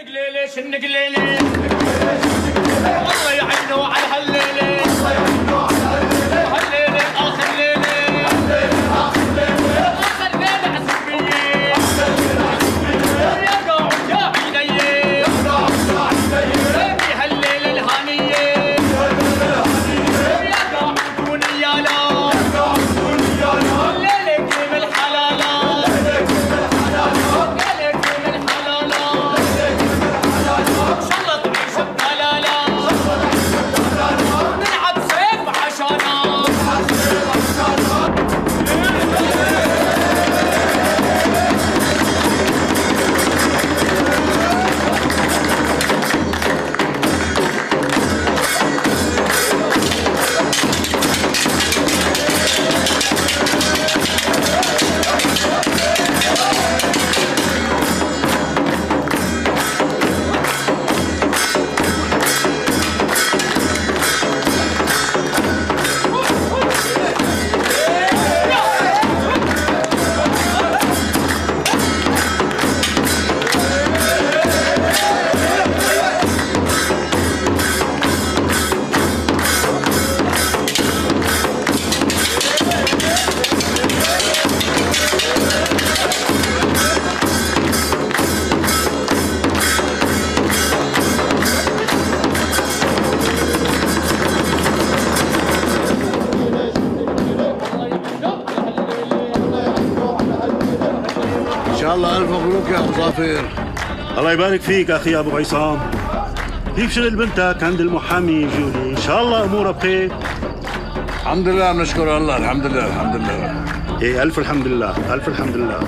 شنق ليلي شنق ليلي الله يعينه على هالليلة هالليلة آخر ليلة آخر ليلة عزبية يا قاعد يا عيني هالليلة الهانية يا قاعد كوني يا لا الليلة كيم الحلالة الليلة كيم الحلالة إن شاء الله تعيش بضلالة نلعب سيف عشانا ان شاء الله الف مبروك يا ابو ظافر. الله يبارك فيك اخي ابو عصام. كيف شغل بنتك عند المحامي جولي؟ ان شاء الله امورها بخير. الحمد لله بنشكر الله. الحمد لله الحمد لله. ايه الف الحمد لله الف الحمد لله.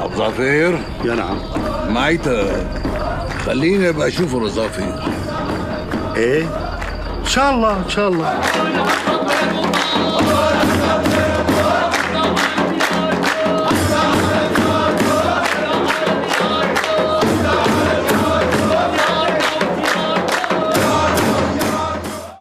ابو ظافر يا نعم. معيتك خليني ابقى اشوف ابو ظافر. ايه ان شاء الله ان شاء الله.